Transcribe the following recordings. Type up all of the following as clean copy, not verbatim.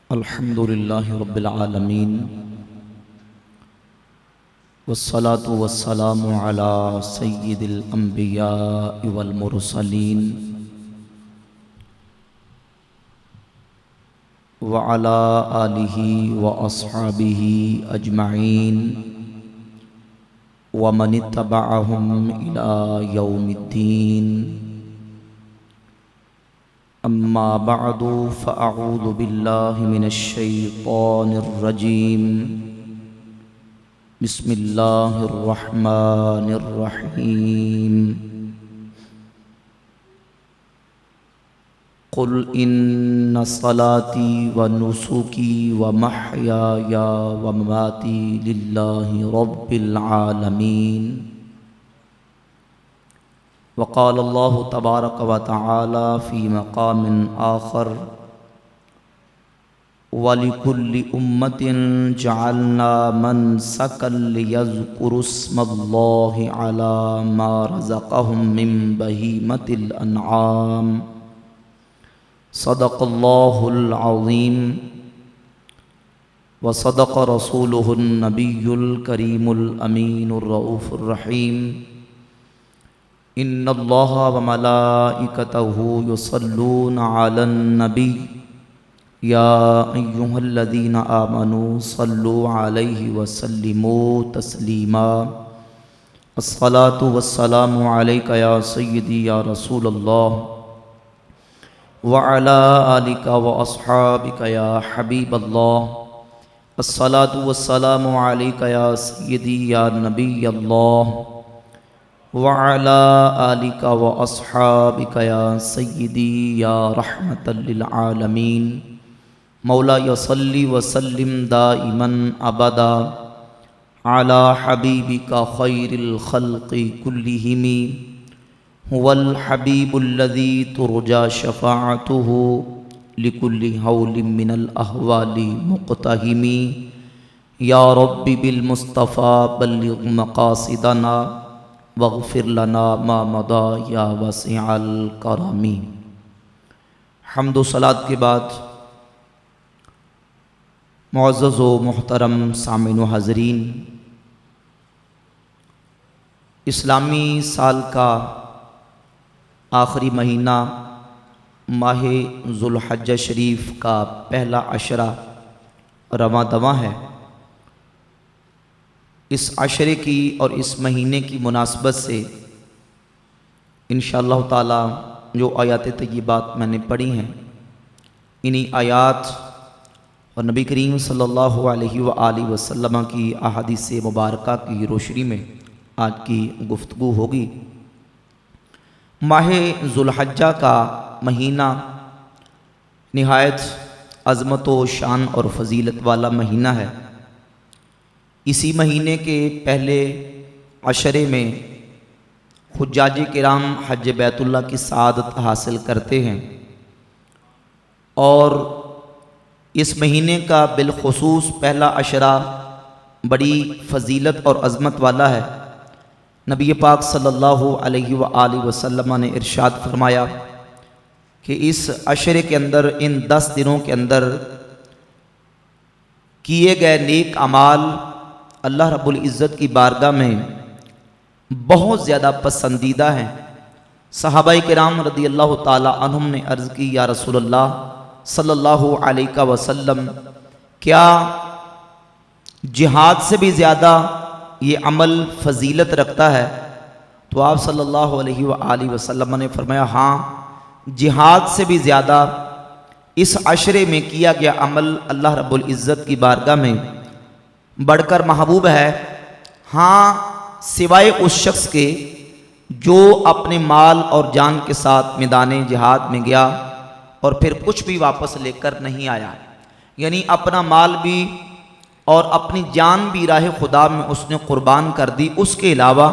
الحمد للہ رب العالمین والصلاة والسلام علی سید الانبیاء والمرسلین وعلی آلہ واصحابہ اجمعین ومن اتبعہم الی یوم الدین اما بعد فاعوذ باللہ من الشیطان الرجیم بسم اللہ الرحمن الرحیم قل ان صلاتی ونسکی ومحیای ومماتی للہ رب العالمین وقال اللہ تبارک و تعالی فی مقام آخر وَلِكُلِّ أُمَّةٍ جَعَلْنَا مَنْسَكًا لِيَذْكُرُوا اسْمَ اللَّهِ عَلَى مَا رَزَقَهُم مِّن بَهِيمَةِ الْأَنْعَامِ صدق اللہ العظیم وصدق رسولہ النبی الکریم الامین الرؤوف الرحیم ان اللہ وملائکتہ یصلون علی النبی یا ایہا الذین آمنوا صلوا علیہ وسلموا تسلیما الصلاة والسلام علیک یا سیدی یا رسول اللہ وعلی آلک واصحابک یا حبیب اللہ الصلاة والسلام علیک یا سیدی یا نبی اللہ وعلی آلک واصحابک یا سیدی یا رحمت للعالمین مولا صلی وسلم دائما ابدا علی حبیبک خیر الخلق کلہم هو الحبیب الذی ترجى شفاعته لكل حول من الاحوال مقتحم یا رب بالمصطفى بلغ مقاصدنا واغفر لنا ما مضى یا واسع الکرم۔ حمد و صلاۃ کے بعد معزز و محترم سامعین و حاضرین، اسلامی سال کا آخری مہینہ ماہ ذو الحجہ شریف کا پہلا عشرہ رواں دواں ہے۔ اس عشرے کی اور اس مہینے کی مناسبت سے انشاءاللہ تعالی جو آیات طیبات میں نے پڑھی ہیں، انہی آیات اور نبی کریم صلی اللہ علیہ وآلہ وسلم کی احادیث مبارکہ کی روشنی میں آج کی گفتگو ہوگی۔ ماہ ذو الحجہ کا مہینہ نہایت عظمت و شان اور فضیلت والا مہینہ ہے۔ اسی مہینے کے پہلے عشرے میں حجاج کرام حج بیت اللہ کی سعادت حاصل کرتے ہیں، اور اس مہینے کا بالخصوص پہلا عشرہ بڑی فضیلت اور عظمت والا ہے۔ نبی پاک صلی اللہ علیہ وآلہ وسلم نے ارشاد فرمایا کہ اس عشرے کے اندر، ان 10 دنوں کے اندر کیے گئے نیک اعمال اللہ رب العزت کی بارگاہ میں بہت زیادہ پسندیدہ ہیں۔ صحابہ کرام رضی اللہ تعالی عنہم نے عرض کی، یا رسول اللہ صلی اللہ علیہ وسلم، کیا جہاد سے بھی زیادہ یہ عمل فضیلت رکھتا ہے؟ تو آپ صلی اللہ علیہ وآلہ وسلم نے فرمایا، ہاں، جہاد سے بھی زیادہ اس عشرے میں کیا گیا عمل اللہ رب العزت کی بارگاہ میں بڑھ کر محبوب ہے، ہاں، سوائے اس شخص کے جو اپنے مال اور جان کے ساتھ میدان جہاد میں گیا اور پھر کچھ بھی واپس لے کر نہیں آیا، یعنی اپنا مال بھی اور اپنی جان بھی راہ خدا میں اس نے قربان کر دی۔ اس کے علاوہ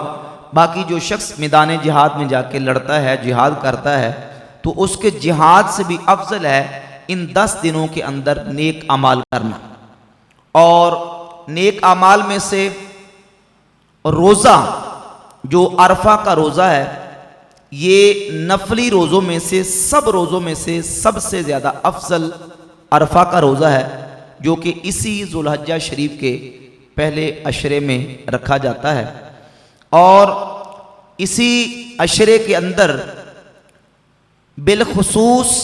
باقی جو شخص میدان جہاد میں جا کے لڑتا ہے، جہاد کرتا ہے، تو اس کے جہاد سے بھی افضل ہے ان 10 دنوں کے اندر نیک اعمال کرنا۔ اور نیک اعمال میں سے روزہ، جو عرفہ کا روزہ ہے، یہ نفلی روزوں میں سے، سب روزوں میں سے سب سے زیادہ افضل عرفہ کا روزہ ہے جو کہ اسی ذوالحجہ شریف کے پہلے عشرے میں رکھا جاتا ہے، اور اسی عشرے کے اندر بالخصوص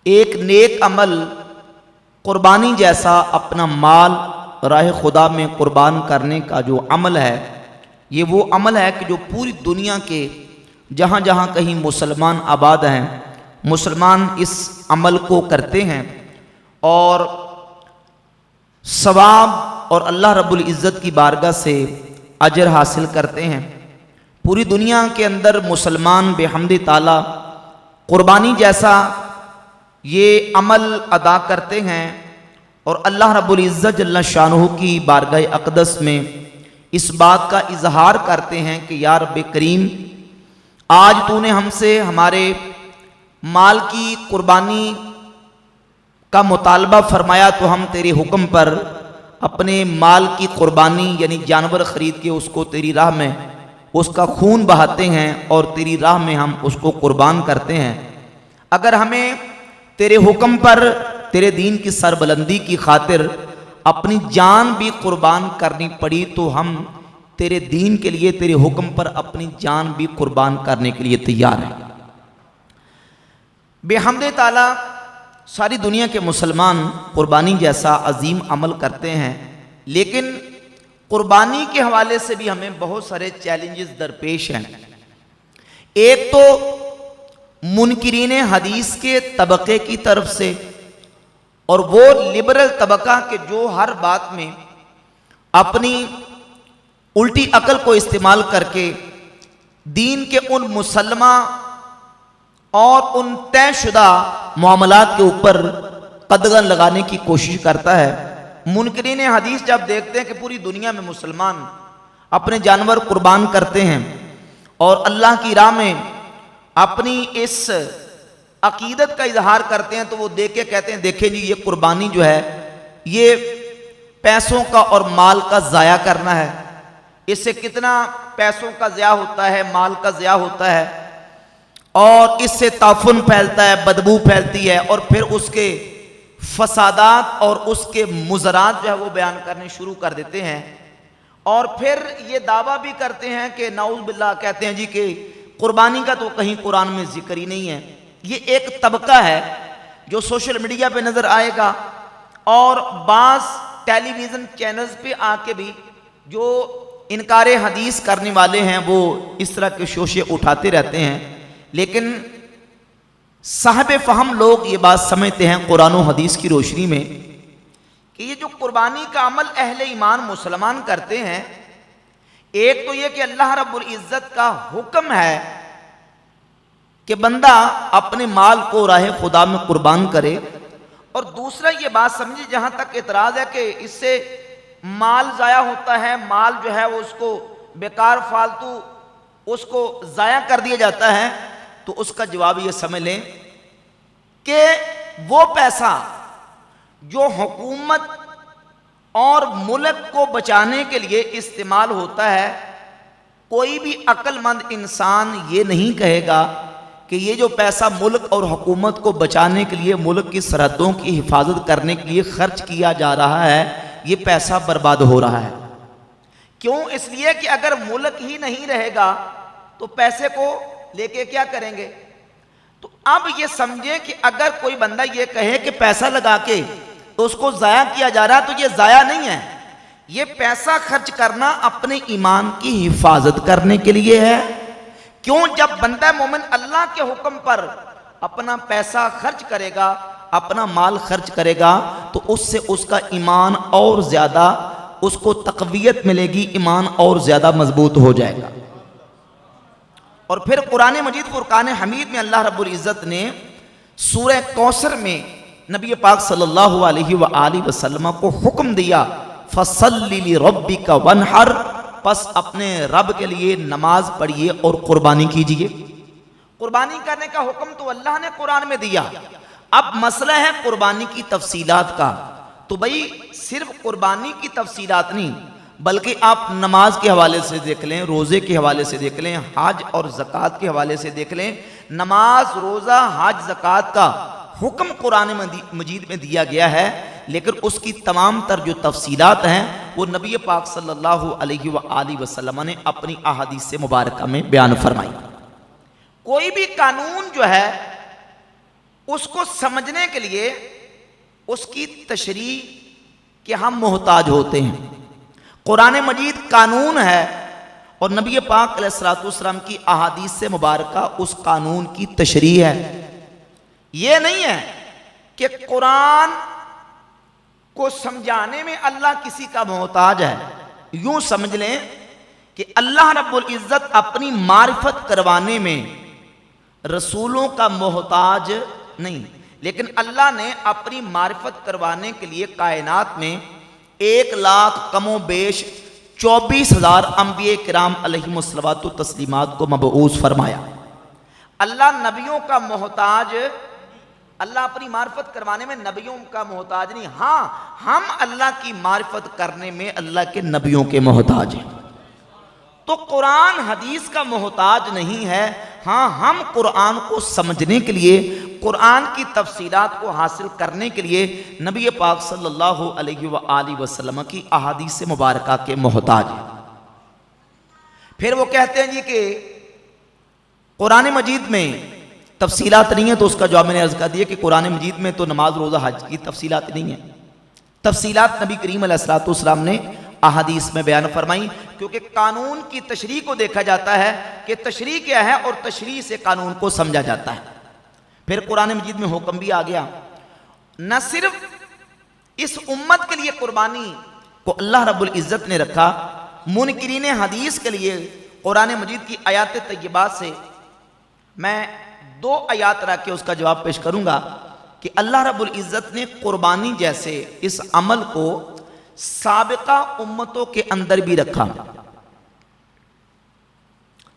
ایک نیک عمل قربانی جیسا اپنا مال راہ خدا میں قربان کرنے کا جو عمل ہے، یہ وہ عمل ہے کہ جو پوری دنیا کے جہاں جہاں کہیں مسلمان آباد ہیں، مسلمان اس عمل کو کرتے ہیں اور ثواب اور اللہ رب العزت کی بارگاہ سے اجر حاصل کرتے ہیں۔ پوری دنیا کے اندر مسلمان بحمد تعالی قربانی جیسا یہ عمل ادا کرتے ہیں، اور اللہ رب العزت جل شانہ کی بارگاہ اقدس میں اس بات کا اظہار کرتے ہیں کہ یا رب کریم، آج تو نے ہم سے ہمارے مال کی قربانی کا مطالبہ فرمایا، تو ہم تیرے حکم پر اپنے مال کی قربانی یعنی جانور خرید کے اس کو تیری راہ میں اس کا خون بہاتے ہیں اور تیری راہ میں ہم اس کو قربان کرتے ہیں۔ اگر ہمیں تیرے حکم پر تیرے دین کی سربلندی کی خاطر اپنی جان بھی قربان کرنی پڑی تو ہم تیرے دین کے لیے تیرے حکم پر اپنی جان بھی قربان کرنے کے لیے تیار ہیں۔ بحمد تعالی ساری دنیا کے مسلمان قربانی جیسا عظیم عمل کرتے ہیں، لیکن قربانی کے حوالے سے بھی ہمیں بہت سارے چیلنجز درپیش ہیں۔ ایک تو منکرین حدیث کے طبقے کی طرف سے، اور وہ لبرل طبقہ کہ جو ہر بات میں اپنی الٹی عقل کو استعمال کر کے دین کے ان مسلمہ اور ان طے شدہ معاملات کے اوپر قدغن لگانے کی کوشش کرتا ہے۔ منکرین حدیث جب دیکھتے ہیں کہ پوری دنیا میں مسلمان اپنے جانور قربان کرتے ہیں اور اللہ کی راہ میں اپنی اس عقیدت کا اظہار کرتے ہیں، تو وہ دیکھ کے کہتے ہیں دیکھیں جی، یہ قربانی جو ہے یہ پیسوں کا اور مال کا ضائع کرنا ہے، اس سے کتنا پیسوں کا ضیاع ہوتا ہے، مال کا ضیاع ہوتا ہے، اور اس سے تعفن پھیلتا ہے، بدبو پھیلتی ہے، اور پھر اس کے فسادات اور اس کے مضرات جو ہے وہ بیان کرنے شروع کر دیتے ہیں، اور پھر یہ دعویٰ بھی کرتے ہیں کہ نعوذ باللہ کہتے ہیں جی کہ قربانی کا تو کہیں قرآن میں ذکر ہی نہیں ہے۔ یہ ایک طبقہ ہے جو سوشل میڈیا پہ نظر آئے گا، اور بعض ٹیلی ویژن چینلز پہ آ کے بھی جو انکار حدیث کرنے والے ہیں وہ اس طرح کے شوشے اٹھاتے رہتے ہیں، لیکن صاحب فہم لوگ یہ بات سمجھتے ہیں قرآن و حدیث کی روشنی میں کہ یہ جو قربانی کا عمل اہل ایمان مسلمان کرتے ہیں، ایک تو یہ کہ اللہ رب العزت کا حکم ہے کہ بندہ اپنے مال کو راہ خدا میں قربان کرے، اور دوسرا یہ بات سمجھے جہاں تک اعتراض ہے کہ اس سے مال ضائع ہوتا ہے، مال جو ہے وہ اس کو بیکار فالتو اس کو ضائع کر دیا جاتا ہے، تو اس کا جواب یہ سمجھ لیں کہ وہ پیسہ جو حکومت اور ملک کو بچانے کے لیے استعمال ہوتا ہے، کوئی بھی عقل مند انسان یہ نہیں کہے گا کہ یہ جو پیسہ ملک اور حکومت کو بچانے کے لیے، ملک کی سرحدوں کی حفاظت کرنے کے لیے خرچ کیا جا رہا ہے، یہ پیسہ برباد ہو رہا ہے۔ کیوں؟ اس لیے کہ اگر ملک ہی نہیں رہے گا تو پیسے کو لے کے کیا کریں گے؟ تو اب یہ سمجھیں کہ اگر کوئی بندہ یہ کہے کہ پیسہ لگا کے تو اس کو ضائع کیا جا رہا ہے، تو یہ ضائع نہیں ہے، یہ پیسہ خرچ کرنا اپنے ایمان کی حفاظت کرنے کے لیے ہے۔ کیوں؟ جب بندہ مومن اللہ کے حکم پر اپنا پیسہ خرچ کرے گا، اپنا مال خرچ کرے گا، تو اس سے اس کا ایمان اور زیادہ اس کو تقویت ملے گی، ایمان اور زیادہ مضبوط ہو جائے گا۔ اور پھر قرآن مجید فرقان حمید میں اللہ رب العزت نے سورہ کوثر میں نبی پاک صلی اللہ علیہ وآلہ وسلم کو حکم دیا، فَصَلِّ لِرَبِّكَ وَانْحَرْ، پس اپنے رب کے لیے نماز پڑھیے اور قربانی کیجئے۔ قربانی کرنے کا حکم تو اللہ نے قرآن میں دیا، اب مسئلہ ہے قربانی کی تفصیلات کا۔ تو بھئی صرف قربانی کی تفصیلات نہیں، بلکہ آپ نماز کے حوالے سے دیکھ لیں، روزے کے حوالے سے دیکھ لیں، حج اور زکوٰۃ کے حوالے سے دیکھ لیں۔ نماز، روزہ، حج، زکوٰۃ کا حکم قرآن مجید میں دیا گیا ہے، لیکن اس کی تمام تر جو تفصیلات ہیں وہ نبی پاک صلی اللہ علیہ وآلہ وسلم نے اپنی احادیث مبارکہ میں بیان فرمائی۔ کوئی بھی قانون جو ہے اس کو سمجھنے کے لیے اس کی تشریح کے ہم محتاج ہوتے ہیں۔ قرآن مجید قانون ہے اور نبی پاک علیہ الصلوۃ والسلام کی احادیث سے مبارکہ اس قانون کی تشریح ہے۔ یہ نہیں ہے کہ قرآن کو سمجھانے میں اللہ کسی کا محتاج ہے۔ یوں سمجھ لیں کہ اللہ رب العزت اپنی معرفت کروانے میں رسولوں کا محتاج نہیں، لیکن اللہ نے اپنی معرفت کروانے کے لیے کائنات میں 1,00,000 کم و بیش 24,000 انبیاء کرام علیہم الصلوات و تسلیمات کو مبعوث فرمایا۔ اللہ نبیوں کا محتاج، اللہ اپنی معرفت کروانے میں نبیوں کا محتاج نہیں، ہاں ہم اللہ کی معرفت کرنے میں اللہ کے نبیوں کے محتاج ہیں۔ تو قرآن حدیث کا محتاج نہیں ہے، ہاں ہم قرآن کو سمجھنے کے لیے، قرآن کی تفصیلات کو حاصل کرنے کے لیے نبی پاک صلی اللہ علیہ وآلہ وسلم کی احادیث مبارکہ کے محتاج ہیں۔ پھر وہ کہتے ہیں جی کہ قرآن مجید میں تفصیلات نہیں ہیں، تو اس کا جواب میں نے عرض کر دیا کہ قرآن مجید میں تو نماز، روزہ، حج کی تفصیلات نہیں ہیں۔ تفصیلات نبی کریم علیہ الصلوۃ والسلام نے احادیث میں بیان فرمائی، کیونکہ قانون کی تشریح کو دیکھا جاتا ہے کہ تشریح کیا ہے اور تشریح سے قانون کو سمجھا جاتا ہے۔ پھر قرآن مجید میں حکم بھی آ گیا، نہ صرف اس امت کے لیے قربانی کو اللہ رب العزت نے رکھا، منکرین حدیث کے لیے قرآن مجید کی آیات طیبات سے میں 2 آیات رکھ کے اس کا جواب پیش کروں گا کہ اللہ رب العزت نے قربانی جیسے اس عمل کو سابقہ امتوں کے اندر بھی رکھا۔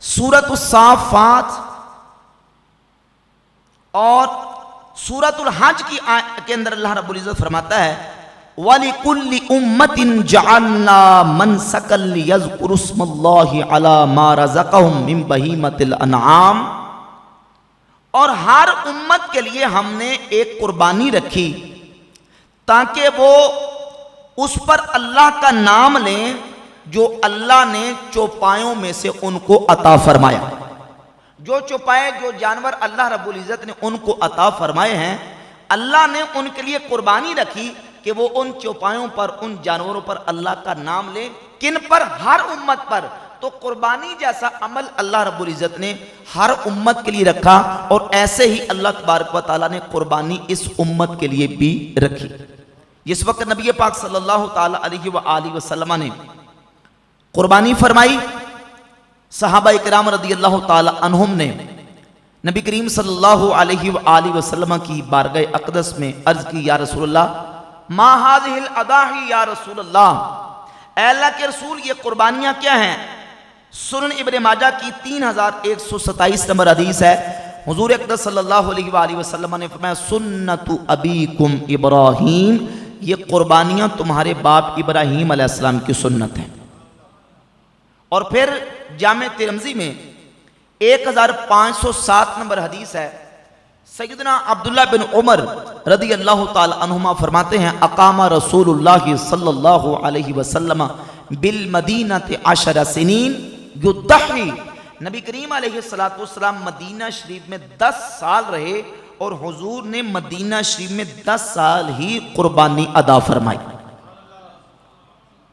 سورۃ الصافات اور سورۃ الحج کے اندر اللہ رب العزت فرماتا ہے وَلِكُلِّ أُمَّةٍ جَعَلْنَا مَنْسَكًا لِيَذْكُرُوا اسْمَ اللَّهِ عَلَى مَا رَزَقَهُم مِّن بَهِيمَةِ الْأَنْعَامِ، اور ہر امت کے لیے ہم نے ایک قربانی رکھی تاکہ وہ اس پر اللہ کا نام لیں جو اللہ نے چوپایوں میں سے ان کو عطا فرمایا۔ جو چوپائے، جو جانور اللہ رب العزت نے ان کو عطا فرمائے ہیں، اللہ نے ان کے لیے قربانی رکھی کہ وہ ان چوپایوں پر، ان جانوروں پر اللہ کا نام لیں۔ کن پر؟ ہر امت پر۔ تو قربانی جیسا عمل اللہ رب العزت نے ہر امت کے لیے رکھا، اور ایسے ہی اللہ تبارک و تعالیٰ نے قربانی اس امت کے لیے بھی رکھی۔ جس وقت نبی پاک صلی اللہ تعالی علیہ وآلہ وسلم نے قربانی فرمائی، صحابہ اکرام رضی اللہ تعالی عنہم نے نبی کریم صلی اللہ علیہ وآلہ وسلم کی بارگاہ اقدس میں عرض کی، یا رسول اللہ ما هذه الاضاحی یا رسول اللہ، اے اللہ کے رسول یہ قربانیاں کیا ہیں؟ سنن ابن ماجہ کی 3127 نمبر حدیث ہے، حضور اقدس صلی اللہ علیہ وآلہ وسلم نے فرمایا سنت ابیکم ابراہیم، یہ قربانیاں تمہارے باپ ابراہیم علیہ السلام کی سنت ہیں۔ اور پھر جامع ترمذی میں 1507 نمبر حدیث ہے، سیدنا عبداللہ بن عمر رضی اللہ تعالی عنہما فرماتے ہیں اقام رسول اللہ صلی اللہ علیہ وسلم بالمدینہ 10 سنین یضحی، نبی کریم علیہ السلام مدینہ شریف میں 10 سال رہے اور حضور نے مدینہ شریف میں 10 سال ہی قربانی ادا فرمائی۔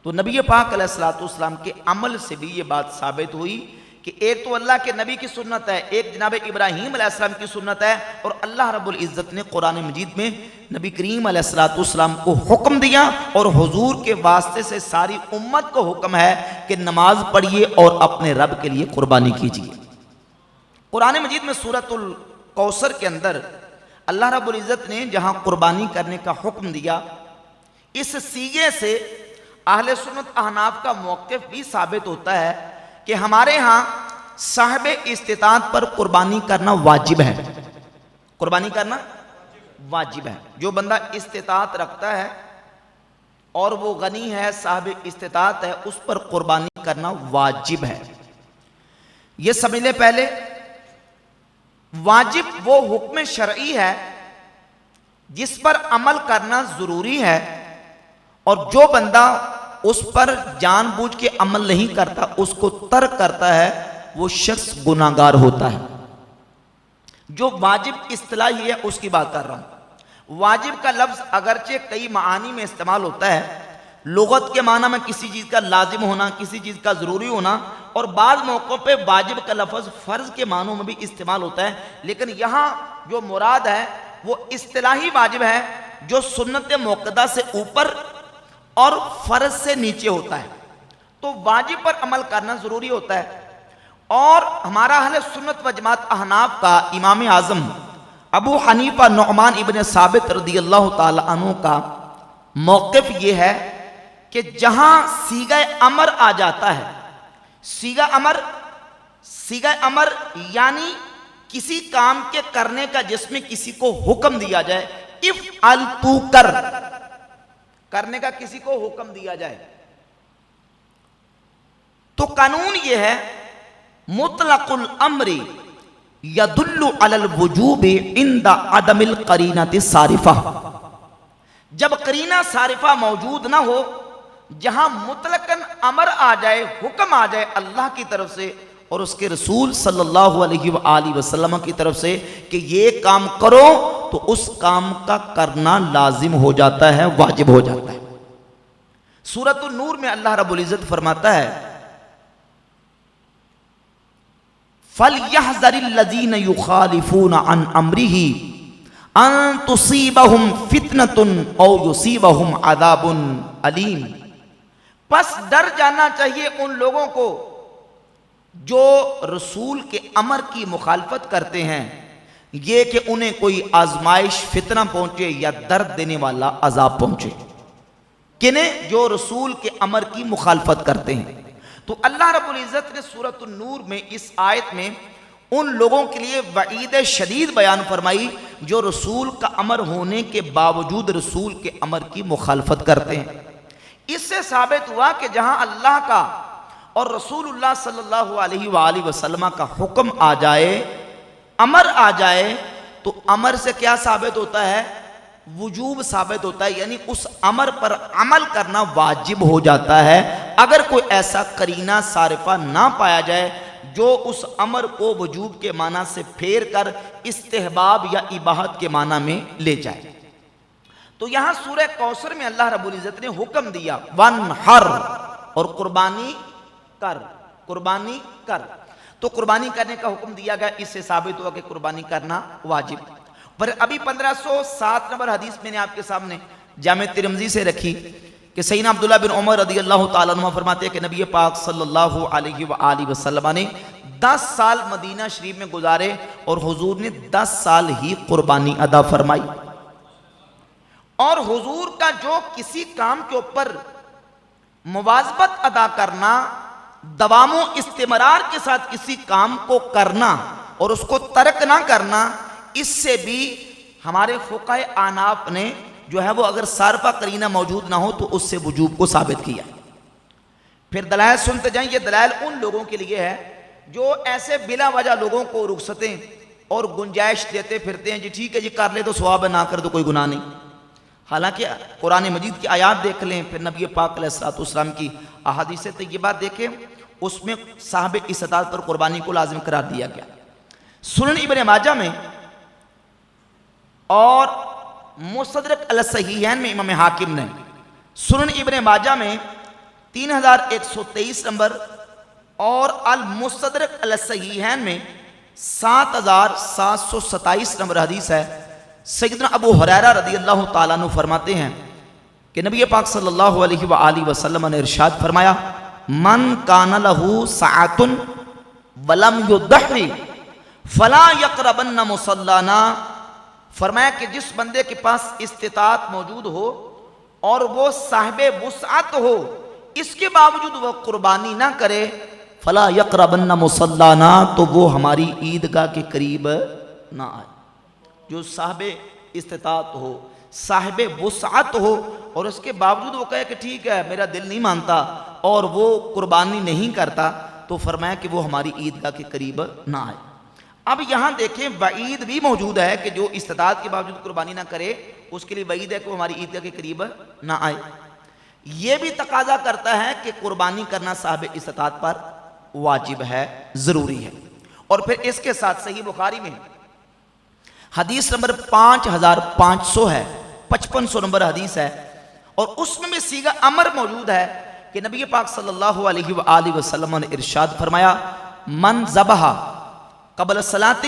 تو نبی پاک علیہ السلام کے عمل سے بھی یہ بات ثابت ہوئی کہ ایک تو اللہ کے نبی کی سنت ہے، ایک جناب ابراہیم علیہ السلام کی سنت ہے، اور اللہ رب العزت نے قرآن مجید میں نبی کریم علیہ السلام کو حکم دیا، اور حضور کے واسطے سے ساری امت کو حکم ہے کہ نماز پڑھیے اور اپنے رب کے لیے قربانی کیجیے۔ قرآن مجید میں سورۃ الکوثر کے اندر اللہ رب العزت نے جہاں قربانی کرنے کا حکم دیا، اس سیغے سے اہل سنت احناف کا موقف بھی ثابت ہوتا ہے کہ ہمارے ہاں صاحب استطاعت پر قربانی کرنا واجب ہے۔ قربانی کرنا واجب ہے۔ جو بندہ استطاعت رکھتا ہے اور وہ غنی ہے، صاحب استطاعت ہے، اس پر قربانی کرنا واجب ہے۔ یہ سمجھ لے، پہلے واجب وہ حکم شرعی ہے جس پر عمل کرنا ضروری ہے، اور جو بندہ اس پر جان بوجھ کے عمل نہیں کرتا، اس کو ترک کرتا ہے، وہ شخص گناہگار ہوتا ہے۔ جو واجب اصطلاحی ہے اس کی بات کر رہا ہوں۔ واجب کا لفظ اگرچہ کئی معانی میں استعمال ہوتا ہے، لغت کے معنی میں کسی چیز کا لازم ہونا، کسی چیز کا ضروری ہونا، اور بعض موقعوں پہ واجب کا لفظ فرض کے معنوں میں بھی استعمال ہوتا ہے، لیکن یہاں جو مراد ہے وہ اصطلاحی واجب ہے جو سنت موقدہ سے اوپر اور فرض سے نیچے ہوتا ہے۔ تو واجب پر عمل کرنا ضروری ہوتا ہے، اور ہمارا اہل سنت و جماعت احناف کا امام اعظم ابو حنیفہ نعمان ابن ثابت رضی اللہ تعالی عنہ کا موقف یہ ہے کہ جہاں صیغہ امر آ جاتا ہے، صیغہ امر یعنی کسی کام کے کرنے کا جس میں کسی کو حکم دیا جائے، افعل تو کر، کرنے کا کسی کو حکم دیا جائے، تو قانون یہ ہے مطلق الامر یدل علی الوجوب عند عدم القرینۃ الصارفہ۔ جب قرینہ صارفہ موجود نہ ہو، جہاں مطلقاً امر آ جائے، حکم آ جائے اللہ کی طرف سے اور اس کے رسول صلی اللہ علیہ وآلہ وسلم کی طرف سے کہ یہ کام کرو، تو اس کام کا کرنا لازم ہو جاتا ہے، واجب ہو جاتا ہے۔ سورۃ النور میں اللہ رب العزت فرماتا ہے فَلْيَحْذَرِ الَّذِينَ يُخَالِفُونَ عَنْ أَمْرِهِ أَن تُصِيبَهُمْ فِتْنَةٌ أَوْ يُصِيبَهُمْ عَذَابٌ أَلِيمٌ۔ پس ڈر جانا چاہیے ان لوگوں کو جو رسول کے امر کی مخالفت کرتے ہیں، یہ کہ انہیں کوئی آزمائش فتنہ پہنچے یا درد دینے والا عذاب پہنچے۔ کنہیں؟ جو رسول کے امر کی مخالفت کرتے ہیں۔ تو اللہ رب العزت نے سورۃ النور میں اس آیت میں ان لوگوں کے لیے وعید شدید بیان فرمائی جو رسول کا امر ہونے کے باوجود رسول کے امر کی مخالفت کرتے ہیں۔ اس سے ثابت ہوا کہ جہاں اللہ کا اور رسول اللہ صلی اللہ علیہ وآلہ وسلم کا حکم آ جائے، امر آ جائے، تو امر سے کیا ثابت ہوتا ہے؟ وجوب ثابت ہوتا ہے، یعنی اس امر پر عمل کرنا واجب ہو جاتا ہے، اگر کوئی ایسا قرینہ صارفہ نہ پایا جائے جو اس امر کو وجوب کے معنی سے پھیر کر استحباب یا اباحت کے معنی میں لے جائے۔ تو یہاں سورہ کوثر میں اللہ رب العزت نے حکم دیا وَانْحَرْ، اور قربانی کر، قربانی کر، تو قربانی کرنے کا حکم دیا گیا۔ اس سے ثابت ہوا کہ قربانی کرنا واجب۔ پر ابھی 1507 نمبر حدیث میں نے آپ کے سامنے جامع ترمذی سے رکھی کہ سیدنا عبداللہ بن عمر رضی اللہ تعالیٰ عنہ فرماتے ہیں کہ نبی پاک صلی اللہ علیہ وآلہ وسلم نے 10 سال مدینہ شریف میں گزارے اور حضور نے 10 سال ہی قربانی ادا فرمائی، اور حضور کا جو کسی کام کے اوپر مواظبت ادا کرنا، دوام و استمرار کے ساتھ کسی کام کو کرنا اور اس کو ترک نہ کرنا، اس سے بھی ہمارے فقہ احناف نے جو ہے وہ اگر صارفہ قرینہ موجود نہ ہو تو اس سے وجوب کو ثابت کیا۔ پھر دلائل سنتے جائیں۔ یہ دلائل ان لوگوں کے لیے ہے جو ایسے بلا وجہ لوگوں کو رخصتیں اور گنجائش دیتے پھرتے ہیں، جی ٹھیک ہے جی کر لے تو ثواب ہے، نہ کر تو کوئی گناہ نہیں۔ حالانکہ قرآن مجید کی آیات دیکھ لیں، پھر نبی پاک علیہ السلام کی احادیث طیبات دیکھیں، اس میں صاحب استطاعت پر قربانی کو لازم قرار دیا گیا۔ سنن ابن ماجہ میں اور مستدرک علی الصحیحین میں امام حاکم نے، سنن ابن ماجہ میں 3123 نمبر اور المستدرک علی الصحیحین میں 7727 نمبر حدیث ہے۔ سیدنا ابو ہریرہ رضی اللہ تعالیٰ عنہ فرماتے ہیں کہ نبی پاک صلی اللہ علیہ وآلہ وسلم نے ارشاد فرمایا من کان لہ سعۃ ولم یضحی فلا یقربن مصلانا۔ فرمایا کہ جس بندے کے پاس استطاعت موجود ہو اور وہ صاحب وسعت ہو، اس کے باوجود وہ قربانی نہ کرے، فلا یقربن مصلانا، تو وہ ہماری عیدگاہ کے قریب نہ آئے۔ جو صاحب استطاعت ہو، صاحب وسعت ہو، اور اس کے باوجود وہ کہے کہ ٹھیک ہے میرا دل نہیں مانتا اور وہ قربانی نہیں کرتا، تو فرمایا کہ وہ ہماری عیدگاہ کے قریب نہ آئے۔ اب یہاں دیکھیں وعید بھی موجود ہے کہ جو استطاعت کے باوجود قربانی نہ کرے اس کے لیے وعید ہے کہ وہ ہماری عیدگاہ کے قریب نہ آئے. یہ بھی تقاضا کرتا ہے کہ قربانی کرنا صاحب استطاعت پر واجب ہے، ضروری ہے. اور پھر اس کے ساتھ صحیح بخاری میں حدیث نمبر 5500 ہے، 5500 نمبر حدیث ہے، اور اس میں بھی صیغہ امر موجود ہے کہ نبی پاک صلی اللہ علیہ وآلہ وسلم نے ارشاد فرمایا من ذبح قبل الصلاۃ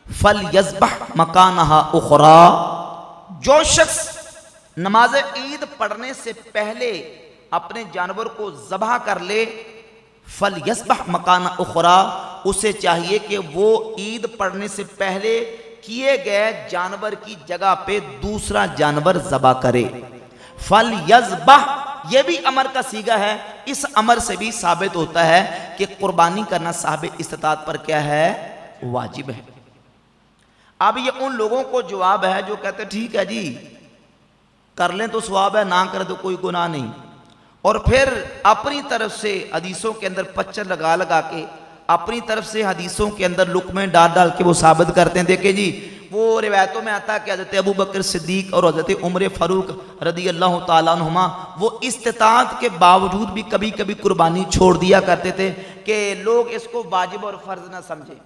فلیذبح مکانہا اخری، جو شخص نماز عید پڑھنے سے پہلے اپنے جانور کو ذبح کر لے فلیذبح مکانہ اخری، اسے چاہیے کہ وہ عید پڑھنے سے پہلے کیے گئے جانور کی جگہ پہ دوسرا جانور ذبح کرے. فلیذبح یہ بھی امر کا صیغہ ہے، اس امر سے بھی ثابت ہوتا ہے کہ قربانی کرنا صاحب استطاعت پر کیا ہے؟ واجب ہے. اب یہ ان لوگوں کو جواب ہے جو کہتے ہیں ٹھیک ہے جی کر لیں تو ثواب ہے، نہ کریں تو کوئی گناہ نہیں، اور پھر اپنی طرف سے حدیثوں کے اندر پچر لگا لگا کے اپنی طرف سے حدیثوں کے اندر لقمے ڈال ڈال کے وہ ثابت کرتے ہیں. دیکھیں جی وہ روایتوں میں آتا ہے کہ حضرت ابو بکر صدیق اور حضرت عمر فاروق رضی اللہ تعالیٰ عنہما وہ استطاعت کے باوجود بھی کبھی کبھی قربانی چھوڑ دیا کرتے تھے کہ لوگ اس کو واجب اور فرض نہ سمجھیں.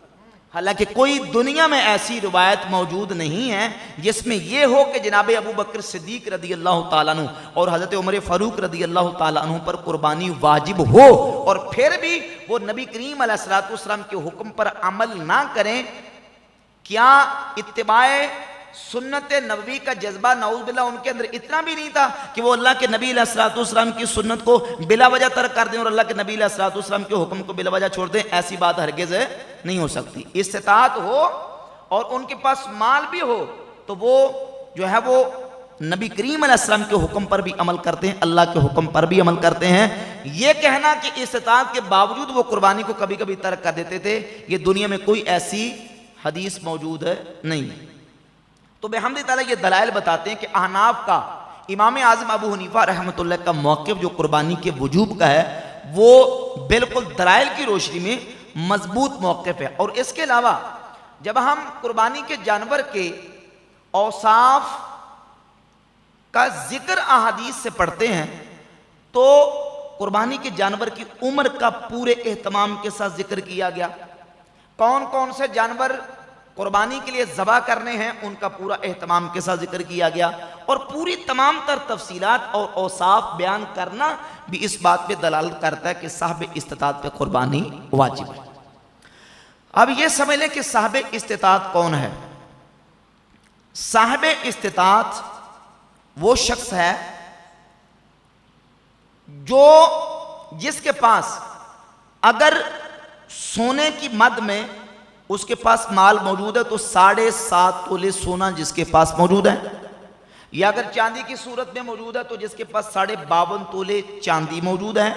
حالانکہ کوئی دنیا میں ایسی روایت موجود نہیں ہے جس میں یہ ہو کہ جناب ابو بکر صدیق رضی اللہ تعالیٰ عنہ اور حضرت عمر فاروق رضی اللہ تعالیٰ عنہ پر قربانی واجب ہو اور پھر بھی وہ نبی کریم علیہ الصلوۃ والسلام کے حکم پر عمل نہ کریں. کیا اتباع سنت نبوی کا جذبہ نعوذ باللہ ان کے اندر اتنا بھی نہیں تھا کہ وہ اللہ کے نبی علیہ الصلوۃ والسلام کی سنت کو بلا وجہ ترک کر دیں اور اللہ کے نبی علیہ الصلوۃ والسلام کے حکم کو بلا وجہ چھوڑ دیں؟ ایسی بات ہرگز نہیں ہو سکتی. استطاعت ہو اور ان کے پاس مال بھی ہو تو وہ جو ہے وہ نبی کریم علیہ السلام کے حکم پر بھی عمل کرتے ہیں، اللہ کے حکم پر بھی عمل کرتے ہیں. یہ کہنا کہ استطاعت کے باوجود وہ قربانی کو کبھی کبھی ترک کر دیتے تھے، یہ دنیا میں کوئی ایسی حدیث موجود نہیں. تو بحمد تعالیٰ یہ دلائل بتاتے ہیں کہ احناف کا امام اعظم ابو حنیفہ رحمۃ اللہ کا موقف جو قربانی کے وجوب کا ہے وہ بالکل دلائل کی روشنی میں مضبوط موقف ہے. اور اس کے علاوہ جب ہم قربانی کے جانور کے اوصاف کا ذکر احادیث سے پڑھتے ہیں تو قربانی کے جانور کی عمر کا پورے اہتمام کے ساتھ ذکر کیا گیا. کون کون سے جانور قربانی کے لیے ذبح کرنے ہیں ان کا پورا اہتمام کے ساتھ ذکر کیا گیا، اور پوری تمام تر تفصیلات اور اوصاف بیان کرنا بھی اس بات پہ دلالت کرتا ہے کہ صاحب استطاعت پہ قربانی واجب ہے. اب یہ سمجھ لیں کہ صاحب استطاعت کون ہے. صاحب استطاعت وہ شخص ہے جو جس کے پاس اگر سونے کی مد میں اس کے پاس مال موجود ہے تو 7.5 تولے سونا جس کے پاس موجود ہے، یا اگر چاندی کی صورت میں موجود ہے تو جس کے پاس 52.5 تولے چاندی موجود ہے،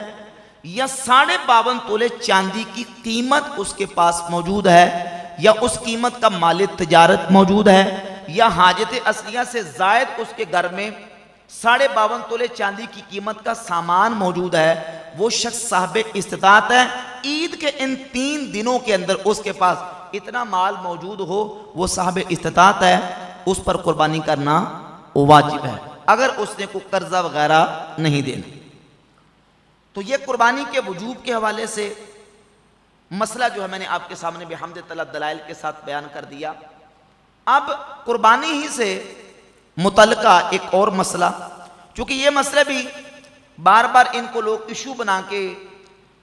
یا 52.5 تولے چاندی کی قیمت اس کے پاس موجود ہے، یا اس قیمت کا مال تجارت موجود ہے، یا حاجت اصلیہ سے زائد اس کے گھر میں 52.5 تولے چاندی کی قیمت کا سامان موجود ہے، وہ شخص صاحب استطاعت ہے. عید کے ان 3 دنوں کے اندر اس کے پاس اتنا مال موجود ہو وہ صاحب استطاعت ہے، اس پر قربانی کرنا واجب ہے اگر اس نے کوئی قرضہ وغیرہ نہیں دینا. تو یہ قربانی کے وجوب کے حوالے سے مسئلہ جو ہے میں نے آپ کے سامنے بحمد تعالیٰ دلائل کے ساتھ بیان کر دیا. اب قربانی ہی سے متعلقہ ایک اور مسئلہ، چونکہ یہ مسئلہ بھی بار بار ان کو لوگ ایشو بنا کے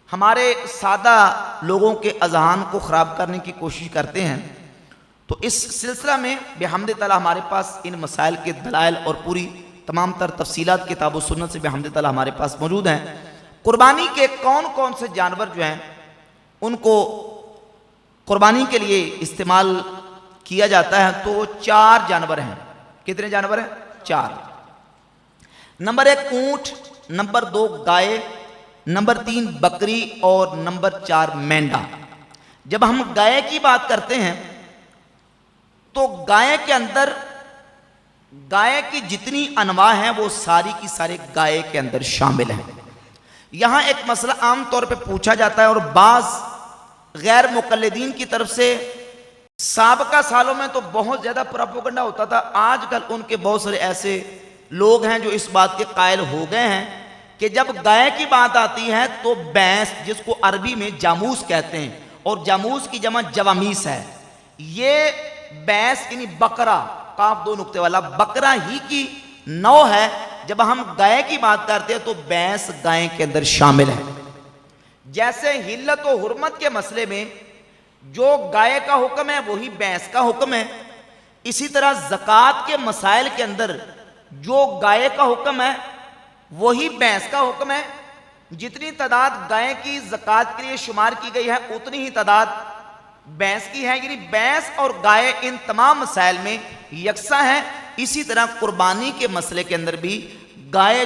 ہمارے سادہ لوگوں کے اذہان کو خراب کرنے کی کوشش کرتے ہیں، تو اس سلسلہ میں بحمد تعالیٰ ہمارے پاس ان مسائل کے دلائل اور پوری تمام تر تفصیلات کتاب و سنت سے بحمد تعالیٰ ہمارے پاس موجود ہیں. قربانی کے کون کون سے جانور جو ہیں ان کو قربانی کے لیے استعمال کیا جاتا ہے تو 4 جانور ہیں. کتنے جانور ہیں؟ 4. نمبر 1 اونٹ، نمبر 2 گائے، نمبر 3 بکری اور نمبر 4 مینڈا. جب ہم گائے کی بات کرتے ہیں تو گائے کے اندر گائے کی جتنی انواع ہیں وہ ساری کی سارے گائے کے اندر شامل ہیں. یہاں ایک مسئلہ عام طور پہ پوچھا جاتا ہے اور بعض غیر مقلدین کی طرف سے سابقہ سالوں میں تو بہت زیادہ پروپیگنڈا ہوتا تھا، آج کل ان کے بہت سارے ایسے لوگ ہیں جو اس بات کے قائل ہو گئے ہیں کہ جب گائے کی بات آتی ہے تو بھینس، جس کو عربی میں جاموس کہتے ہیں اور جاموس کی جمع جوامیس ہے، یہ بھینس یعنی بکرا، کاف دو نقطے والا، بکرا ہی کی نو ہے۔ جب ہم گائے کی بات کرتے ہیں تو بھینس گائے کے اندر شامل ہے۔ جیسے حلت و حرمت کے مسئلے میں جو گائے کا حکم ہے وہی بھینس کا حکم ہے، اسی طرح زکوٰۃ کے مسائل کے اندر جو گائے کا حکم ہے وہی بھینس کا حکم ہے۔ جتنی تعداد گائے کی زکوٰۃ کے لیے شمار کی گئی ہے اتنی ہی تعداد بھینس کی ہے، یعنی بھینس اور گائے ان تمام مسائل میں یکساں ہیں۔ اسی طرح قربانی کے مسئلے کے اندر بھی گائے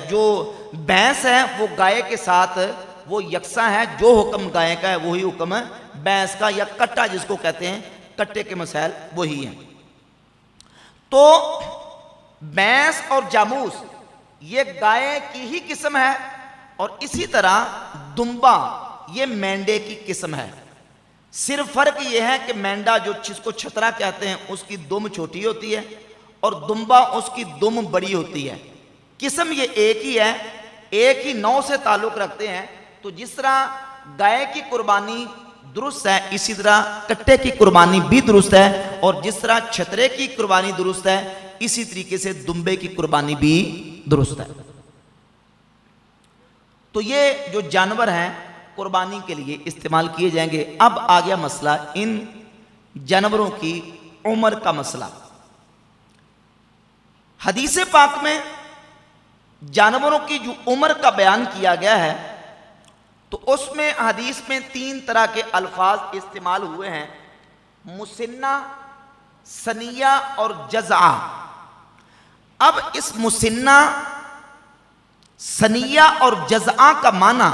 جو بھینس ہے وہ گائے کے ساتھ وہ یکساں ہے، جو حکم گائے کا ہے وہی حکم ہے بھینس کا، یا کٹا جس کو کہتے ہیں، کٹے کے مسائل وہی ہیں۔ تو بھینس اور جاموس یہ گائے کی ہی قسم ہے، اور اسی طرح دمبا یہ مینڈے کی قسم ہے۔ صرف فرق یہ ہے کہ مینڈا جو جس کو چھترا کہتے ہیں اس کی دم چھوٹی ہوتی ہے اور دمبا اس کی دم بڑی ہوتی ہے۔ قسم یہ ایک ہی ہے، ایک ہی نو سے تعلق رکھتے ہیں۔ تو جس طرح گائے کی قربانی درست ہے اسی طرح کٹے کی قربانی بھی درست ہے، اور جس طرح چھترے کی قربانی درست ہے اسی طریقے سے دمبے کی قربانی بھی درست ہے۔ تو یہ جو جانور ہیں قربانی کے لیے استعمال کیے جائیں گے۔ اب آ گیا مسئلہ ان جانوروں کی عمر کا مسئلہ۔ حدیث پاک میں جانوروں کی جو عمر کا بیان کیا گیا ہے تو اس میں حدیث میں 3 طرح کے الفاظ استعمال ہوئے ہیں، مسنہ، سنیہ اور جزعہ۔ اب اس مسنہ، سنیہ اور جزعہ کا معنی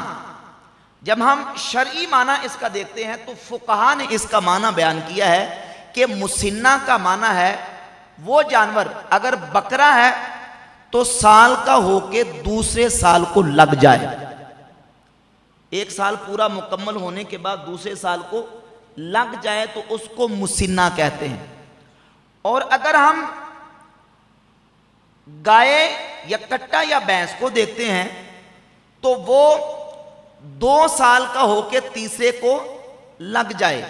جب ہم شرعی معنی اس کا دیکھتے ہیں تو فقہا نے اس کا معنی بیان کیا ہے کہ مسنہ کا معنی ہے وہ جانور اگر بکرا ہے تو سال کا ہو کے دوسرے سال کو لگ جائے، 1 سال پورا مکمل ہونے کے بعد دوسرے سال کو لگ جائے تو اس کو مسنہ کہتے ہیں۔ اور اگر ہم گائے یا کٹا یا بھینس کو دیکھتے ہیں تو وہ 2 سال کا ہو کے تیسرے کو لگ جائے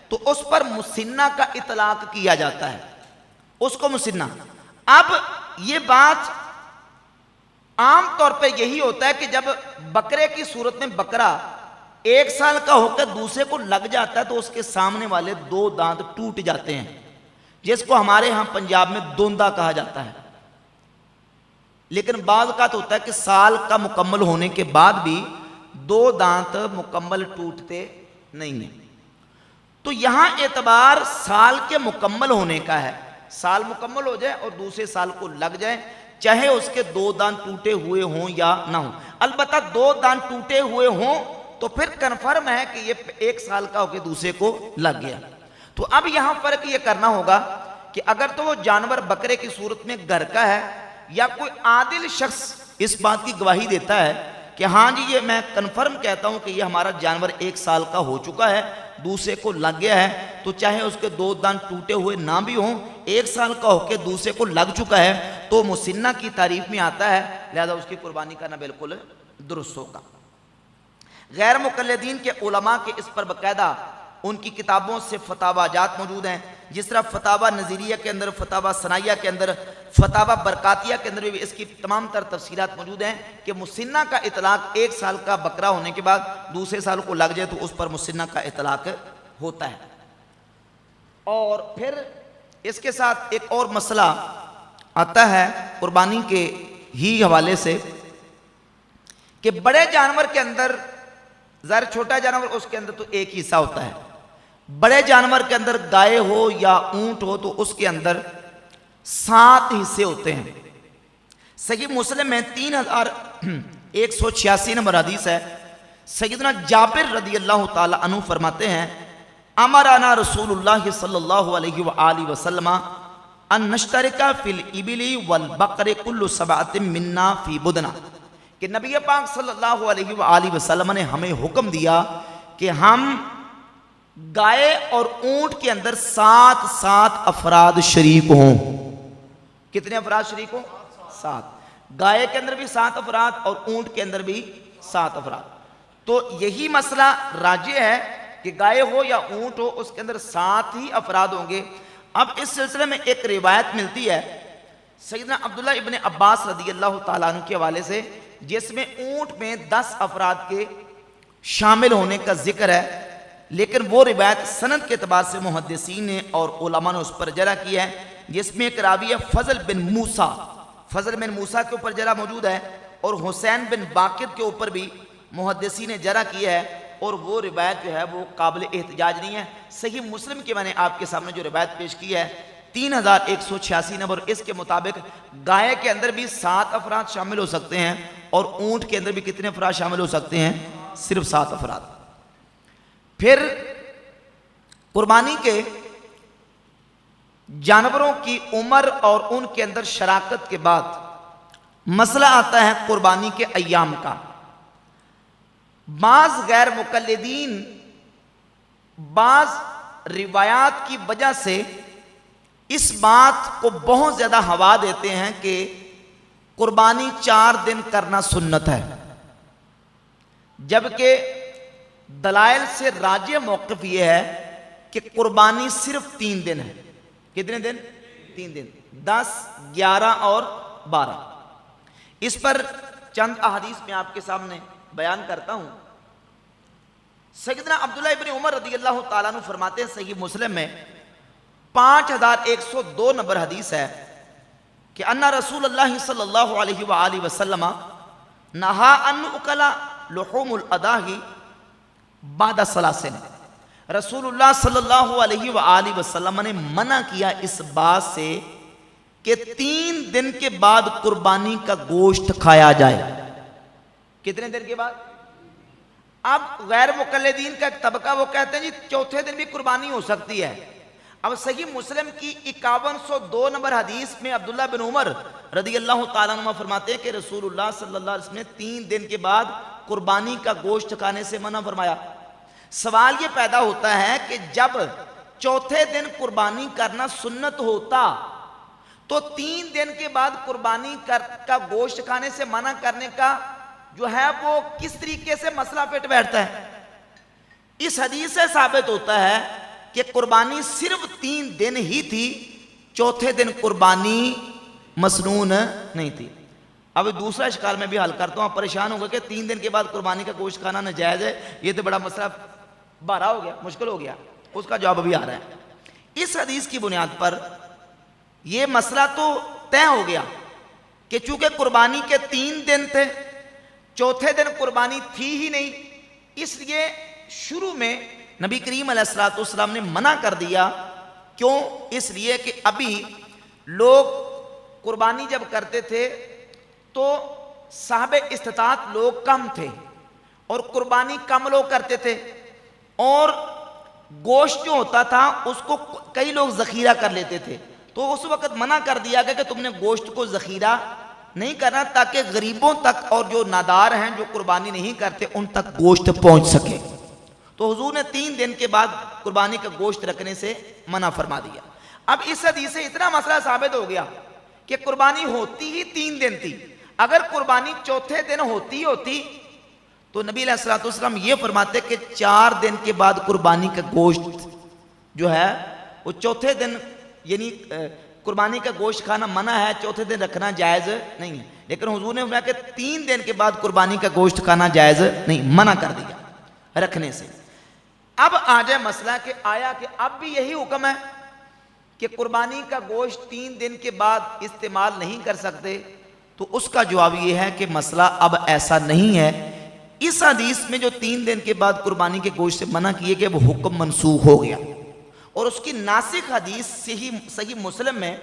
تو اس پر مسنہ کا اطلاق کیا جاتا ہے، اس کو مسنہ۔ اب یہ بات عام طور پہ یہی ہوتا ہے کہ جب بکرے کی صورت میں بکرا 1 سال کا ہو کر دوسرے کو لگ جاتا ہے تو اس کے سامنے والے 2 دانت ٹوٹ جاتے ہیں، جس کو ہمارے ہاں پنجاب میں دوندا کہا جاتا ہے۔ لیکن بعض اوقات ہوتا ہے کہ سال کا مکمل ہونے کے بعد بھی 2 دانت مکمل ٹوٹتے نہیں ہیں۔ تو یہاں اعتبار سال کے مکمل ہونے کا ہے، سال مکمل ہو جائے اور دوسرے سال کو لگ جائے، چاہے اس کے 2 دانت ٹوٹے ہوئے ہوں یا نہ ہوں۔ البتہ 2 دانت ٹوٹے ہوئے ہوں تو پھر کنفرم ہے کہ یہ 1 سال کا ہو کے دوسرے کو لگ گیا۔ تو اب یہاں فرق یہ کرنا ہوگا کہ اگر تو وہ جانور بکرے کی صورت میں گھر کا ہے یا کوئی عادل شخص اس بات کی گواہی دیتا ہے کہ ہاں جی یہ میں کنفرم کہتا ہوں کہ یہ ہمارا جانور 1 سال کا ہو چکا ہے، دوسرے کو لگ گیا ہے، تو چاہے اس کے 2 دانت ٹوٹے ہوئے نہ بھی ہوں، 1 سال کا ہو کے دوسرے کو لگ چکا ہے تو مسنہ کی تعریف میں آتا ہے، لہذا اس کی قربانی کرنا بالکل درست ہوگا۔ غیر مقلدین کے علماء کے اس پر باقاعدہ ان کی کتابوں سے فتاوی جات موجود ہیں، جس طرح فتاوی نظیریہ کے اندر، فتاوی ثنائیہ کے اندر، فتاوی برکاتیہ کے اندر بھی اس کی تمام تر تفصیلات موجود ہیں کہ مسنہ کا اطلاق 1 سال کا بکرا ہونے کے بعد دوسرے سال کو لگ جائے تو اس پر مسنہ کا اطلاق ہوتا ہے۔ اور پھر اس کے ساتھ ایک اور مسئلہ آتا ہے قربانی کے ہی حوالے سے کہ بڑے جانور کے اندر، ظاہر چھوٹا جانور اس کے اندر تو ایک ہی حصہ ہوتا ہے، بڑے جانور کے اندر گائے ہو یا اونٹ ہو تو اس کے اندر 7 حصے ہوتے ہیں۔ صحیح مسلم میں 3186 نمبر حدیث ہے، سیدنا جابر رضی اللہ تعالی عنہ فرماتے ہیں امرنا رسول اللہ صلی اللہ علیہ وآلہ وسلم ان نشترک فی الابل والبقر کل 7 منا فی بدنا، کہ نبی پاک صلی اللہ علیہ وآلہ وسلم نے ہمیں حکم دیا کہ ہم گائے اور اونٹ کے اندر 7 افراد شریک ہوں. کتنے افراد شریک ہوں؟ 7. گائے کے اندر بھی 7 افراد اور اونٹ کے اندر بھی 7 افراد. تو یہی مسئلہ راجح ہے کہ گائے ہو یا اونٹ ہو اس کے اندر 7 ہی افراد ہوں گے. اب اس سلسلے میں ایک روایت ملتی ہے سیدنا عبداللہ ابن عباس رضی اللہ تعالیٰ عنہ کے حوالے سے، جس میں اونٹ میں 10 افراد کے شامل ہونے کا ذکر ہے، لیکن وہ روایت سند کے اعتبار سے محدثین نے اور علماء نے اس پر جرح کیا ہے، جس میں ایک راوی ہے فضل بن موسیٰ کے اوپر جرح موجود ہے، اور حسین بن باقر کے اوپر بھی محدثین نے جرح کیا ہے، اور وہ روایت جو ہے وہ قابل احتجاج نہیں ہے. صحیح مسلم کے میں نے آپ کے سامنے جو روایت پیش کی ہے 3186 نمبر، اس کے مطابق گائے کے اندر بھی 7 افراد شامل ہو سکتے ہیں اور اونٹ کے اندر بھی کتنے افراد شامل ہو سکتے ہیں؟ صرف 7 افراد. پھر قربانی کے جانوروں کی عمر اور ان کے اندر شراکت کے بعد مسئلہ آتا ہے قربانی کے ایام کا. بعض غیر مقلدین بعض روایات کی وجہ سے اس بات کو بہت زیادہ ہوا دیتے ہیں کہ قربانی 4 دن کرنا سنت ہے، جبکہ دلائل سے راجح موقف یہ ہے کہ قربانی صرف 3 دن ہے. کتنے دن؟ 3 دن، 10، 11 اور 12. اس پر چند احادیث میں آپ کے سامنے بیان کرتا ہوں. سیدنا عبداللہ ابن عمر رضی اللہ تعالیٰ عنہ فرماتے ہیں، صحیح مسلم میں 5102 نمبر حدیث ہے کہ ان رسول اللہ صلی اللہ علیہ وآلہ وسلم نہا ان اکلا لحوم الاضاحی بعد ثلاثین. رسول اللہ صلی اللہ علیہ وآلہ وسلم نے منع کیا اس بات سے کہ 3 دن کے بعد قربانی کا گوشت کھایا جائے. کتنے دن کے بعد؟ اب غیر مقلدین کا ایک طبقہ وہ کہتے ہیں جی چوتھے دن بھی قربانی ہو سکتی ہے. اب صحیح مسلم کی 5102 نمبر حدیث میں عبداللہ بن عمر رضی اللہ تعالیٰ عنہ فرماتے ہیں کہ رسول اللہ صلی اللہ علیہ وسلم نے 3 دن کے بعد قربانی کا گوشت کھانے سے منع فرمایا. سوال یہ پیدا ہوتا ہے کہ جب چوتھے دن قربانی کرنا سنت ہوتا تو 3 دن کے بعد قربانی کا گوشت کھانے سے منع کرنے کا جو ہے وہ کس طریقے سے مسئلہ فٹ بیٹھتا ہے؟ اس حدیث سے ثابت ہوتا ہے کہ قربانی صرف 3 دن ہی تھی، چوتھے دن قربانی مسنون نہیں تھی. اب دوسرا اشکال میں بھی حل کرتا ہوں. آپ پریشان ہوں گے کہ 3 دن کے بعد قربانی کا گوشت کھانا ناجائز ہے، یہ تو بڑا مسئلہ بارہ ہو گیا، مشکل ہو گیا. اس کا جواب ابھی آ رہا ہے. اس حدیث کی بنیاد پر یہ مسئلہ تو طے ہو گیا کہ چونکہ قربانی کے 3 دن تھے، چوتھے دن قربانی تھی ہی نہیں، اس لیے شروع میں نبی کریم علیہ السلام نے منع کر دیا. کیوں؟ اس لیے کہ ابھی لوگ قربانی جب کرتے تھے تو صاحب استطاعت لوگ کم تھے اور قربانی کم لوگ کرتے تھے، اور گوشت جو ہوتا تھا اس کو کئی لوگ ذخیرہ کر لیتے تھے. تو اس وقت منع کر دیا گیا کہ تم نے گوشت کو ذخیرہ نہیں کرنا تاکہ غریبوں تک اور جو نادار ہیں جو قربانی نہیں کرتے ان تک گوشت پہنچ سکے. تو حضور نے 3 دن کے بعد قربانی کا گوشت رکھنے سے منع فرما دیا. اب اس حدیث سے اتنا مسئلہ ثابت ہو گیا کہ قربانی ہوتی ہی 3 دن تھی. اگر قربانی چوتھے دن ہوتی تو نبی علیہ السلام یہ فرماتے کہ 4 دن کے بعد قربانی کا گوشت جو ہے وہ چوتھے دن، یعنی قربانی کا گوشت کھانا منع ہے، چوتھے دن رکھنا جائز نہیں ہے. لیکن حضور نے فرمایا کہ 3 دن کے بعد قربانی کا گوشت کھانا جائز نہیں، منع کر دیا رکھنے سے. اب آ جائے مسئلہ کہ آیا کہ اب بھی یہی حکم ہے کہ قربانی کا گوشت 3 دن کے بعد استعمال نہیں کر سکتے؟ تو اس کا جواب یہ ہے کہ مسئلہ اب ایسا نہیں ہے. اس حدیث میں جو 3 دن کے بعد قربانی کے گوشت سے منع کیے گئے وہ حکم منسوخ ہو گیا، اور اس کی ناسخ حدیث صحیح مسلم میں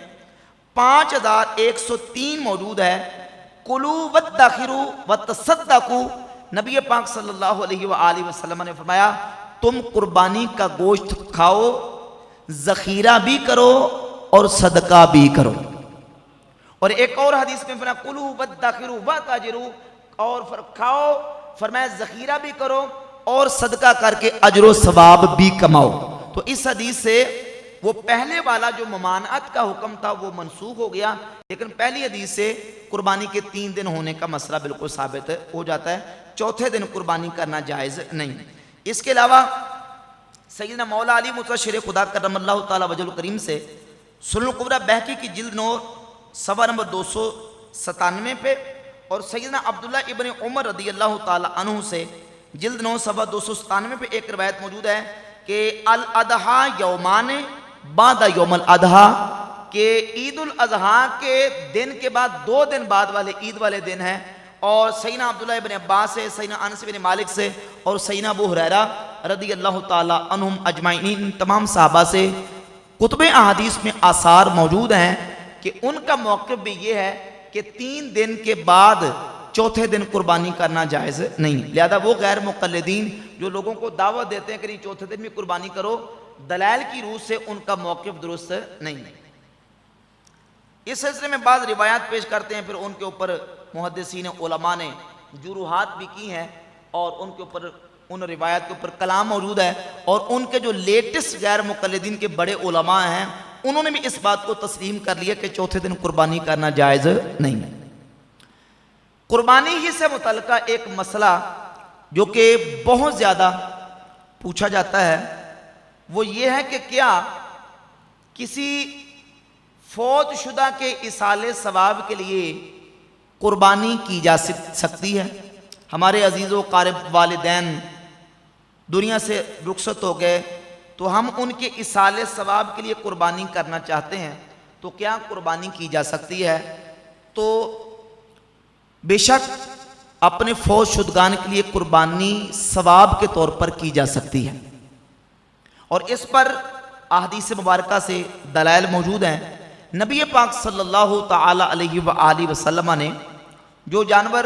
5103 موجود ہے. کلو وادخروا وتصدقوا. نبی پاک صلی اللہ علیہ وآلہ وسلم نے فرمایا تم قربانی کا گوشت کھاؤ، ذخیرہ بھی کرو اور صدقہ بھی کرو. اور ایک اور حدیث میں فرمایا کلو وادخروا وتاجروا، اور کھاؤ، فرمایا ذخیرہ بھی کرو اور صدقہ کر کے اجر و ثواب بھی کماؤ۔ تو اس حدیث سے وہ پہلے والا جو ممانعت کا حکم تھا وہ منسوخ ہو گیا، لیکن پہلی حدیث سے قربانی کے 3 دن ہونے کا مسئلہ بالکل ثابت ہو جاتا ہے، چوتھے دن قربانی کرنا جائز نہیں۔ اس کے علاوہ سیدنا مولا علی مرتضیٰ شیر خدا کرم اللہ تعالیٰ وجہ الکریم سے سنن الکبریٰ بہقی کی جلد 9 صفحہ نمبر 297 پہ، اور سیدنا عبداللہ ابن عمر رضی اللہ تعالیٰ عنہ سے جلد 9 صفحہ 297 پہ ایک روایت موجود ہے کہ الاضحیٰ یومان بعد یوم الاضحیٰ، کہ عید الاضحیٰ کے دن کے بعد 2 دن بعد والے عید والے دن ہیں۔ اور سیدنا عبداللہ ابن عباس سے، سیدنا انس بن مالک سے اور سیدنا ابو ہریرہ رضی اللہ تعالیٰ عنہم اجمعین تمام صحابہ سے کتب احادیث میں آثار موجود ہیں کہ ان کا موقف بھی یہ ہے کہ 3 دن کے بعد چوتھے دن قربانی کرنا جائز نہیں۔ لہذا وہ غیر مقلدین جو لوگوں کو دعوت دیتے ہیں کہ نہیں چوتھے دن میں قربانی کرو، دلائل کی روح سے ان کا موقف درست نہیں ہے۔ اس سلسلے میں بعض روایات پیش کرتے ہیں، پھر ان کے اوپر محدثین علماء نے جروحات بھی کی ہیں، اور ان کے اوپر ان روایات کے اوپر کلام موجود ہے، اور ان کے جو لیٹسٹ غیر مقلدین کے بڑے علماء ہیں انہوں نے بھی اس بات کو تسلیم کر لیا کہ چوتھے دن قربانی کرنا جائز نہیں ہے۔ قربانی ہی سے متعلقہ ایک مسئلہ جو کہ بہت زیادہ پوچھا جاتا ہے وہ یہ ہے کہ کیا کسی فوت شدہ کے ایصال ثواب کے لیے قربانی کی جا سکتی ہے؟ ہمارے عزیز و قارب والدین دنیا سے رخصت ہو گئے تو ہم ان کے ایصال ثواب کے لیے قربانی کرنا چاہتے ہیں، تو کیا قربانی کی جا سکتی ہے؟ تو بے شک اپنے فوت شدگان کے لیے قربانی ثواب کے طور پر کی جا سکتی ہے، اور اس پر احادیث مبارکہ سے دلائل موجود ہیں۔ نبی پاک صلی اللہ تعالی علیہ وآلہ وسلم نے جو جانور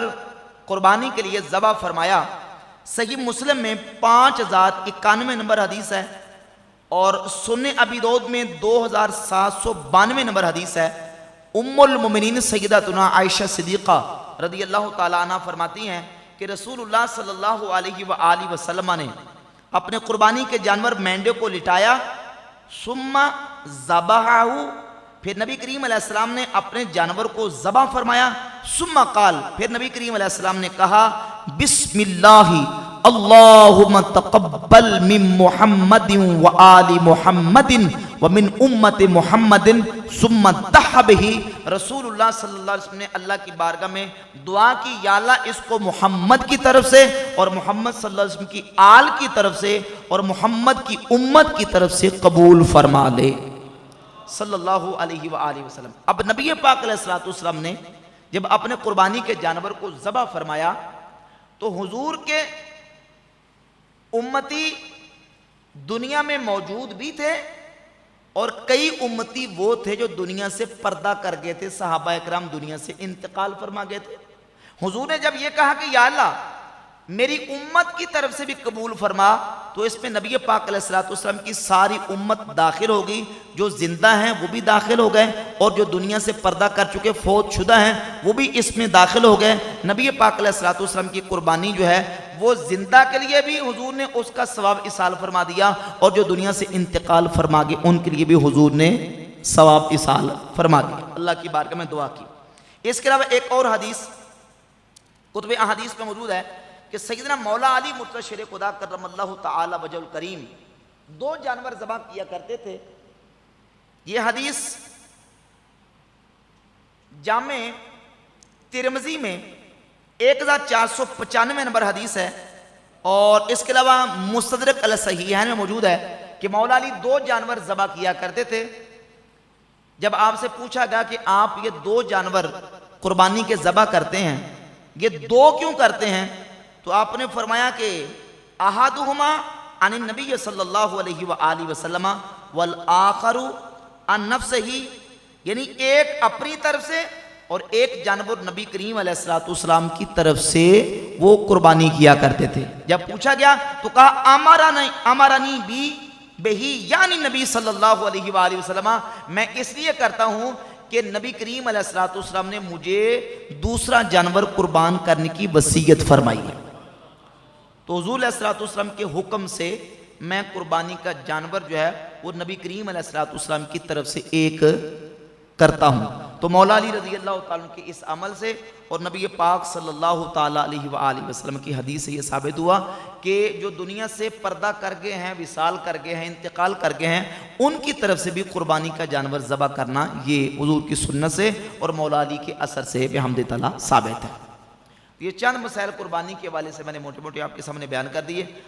قربانی کے لیے ذبح فرمایا، صحیح مسلم میں 5091 نمبر حدیث ہے، اور سنن ابی داؤد میں 2792 نمبر حدیث ہے۔ ام المومنین سیدتنا عائشہ صدیقہ رضی اللہ تعالیٰ عنہ فرماتی ہیں کہ رسول اللہ صلی اللہ علیہ وآلہ وسلم نے اپنے قربانی کے جانور مینڈے کو لٹایا، ثم ذبحہ، پھر نبی کریم علیہ السلام نے اپنے جانور کو ذبح فرمایا، ثم قال، پھر نبی کریم علیہ السلام نے کہا بسم اللہ اللہم تقبل من محمد و آل محمد ومن امت محمد ثم ضحى به۔ رسول اللہ صلی اللہ علیہ وسلم نے اللہ کی بارگاہ میں دعا کی، یا اللہ اس کو محمد کی طرف سے اور محمد صلی اللہ علیہ وسلم کی آل کی طرف سے اور محمد کی امت کی طرف سے قبول فرما لے صلی اللہ علیہ وآلہ وسلم۔ اب نبی پاک علیہ السلام نے جب اپنے قربانی کے جانور کو ذبح فرمایا تو حضور کے امتی دنیا میں موجود بھی تھے، اور کئی امتی وہ تھے جو دنیا سے پردہ کر گئے تھے، صحابہ اکرام دنیا سے انتقال فرما گئے تھے۔ حضور نے جب یہ کہا کہ یا اللہ میری امت کی طرف سے بھی قبول فرما، تو اس میں نبی پاک علیہ السلام کی ساری امت داخل ہوگی، جو زندہ ہیں وہ بھی داخل ہو گئے، اور جو دنیا سے پردہ کر چکے فوت شدہ ہیں وہ بھی اس میں داخل ہو گئے۔ نبی پاک علیہ السلام کی قربانی جو ہے وہ زندہ کے لیے بھی حضور نے اس کا ثواب ایصال فرما دیا، اور جو دنیا سے انتقال فرما گئے ان کے لیے بھی حضور نے ثواب ایصال فرما دیا۔ اللہ کی بارگاہ میں دعا کی۔ اس کے علاوہ ایک اور حدیث کتب احادیث میں موجود ہے کہ سیدنا مولا علی مرتضیٰ شیر خدا کرم اللہ تعالی وجہ الکریم 2 جانور ذبح کیا کرتے تھے۔ یہ حدیث جامع ترمذی میں 1495 نمبر حدیث ہے، اور اس کے علاوہ مستدرک علی الصحیحین میں موجود ہے کہ مولا علی 2 جانور ذبح کیا کرتے تھے۔ جب آپ سے پوچھا گیا کہ آپ یہ 2 جانور قربانی کے ذبح کرتے ہیں، یہ 2 کیوں کرتے ہیں، تو آپ نے فرمایا کہ احدہما عن النبی صلی اللہ علیہ وآلہ وسلم والآخر عن نفسہ، یعنی ایک اپنی طرف سے اور ایک جانور نبی کریم علیہ السلام کی طرف سے وہ قربانی کیا کرتے تھے۔ جب پوچھا گیا تو کہا امرنی بی بہی، یعنی نبی صلی اللہ علیہ وآلہ وسلم میں اس لیے کرتا ہوں کہ نبی کریم علیہ السلام نے مجھے دوسرا جانور قربان کرنے کی وصیت فرمائی ہے۔ تو حضور علیہ الصلوۃ والسلام کے حکم سے میں قربانی کا جانور جو ہے وہ نبی کریم علیہ الصلوۃ والسلام کی طرف سے ایک کرتا ہوں. تو مولا علی رضی اللہ تعالیٰ عنہ کے اس عمل سے اور نبی پاک صلی اللہ تعالیٰ علیہ وآلہ وسلم کی حدیث سے یہ ثابت ہوا کہ جو دنیا سے پردہ کر گئے ہیں، وصال کر گئے ہیں، انتقال کر گئے ہیں، ان کی طرف سے بھی قربانی کا جانور ذبح کرنا یہ حضور کی سنت سے اور مولا علی کے اثر سے بحمد تعالیٰ ثابت ہے. یہ چند مسائل قربانی کے حوالے سے میں نے موٹے موٹے آپ کے سامنے بیان کر دیے.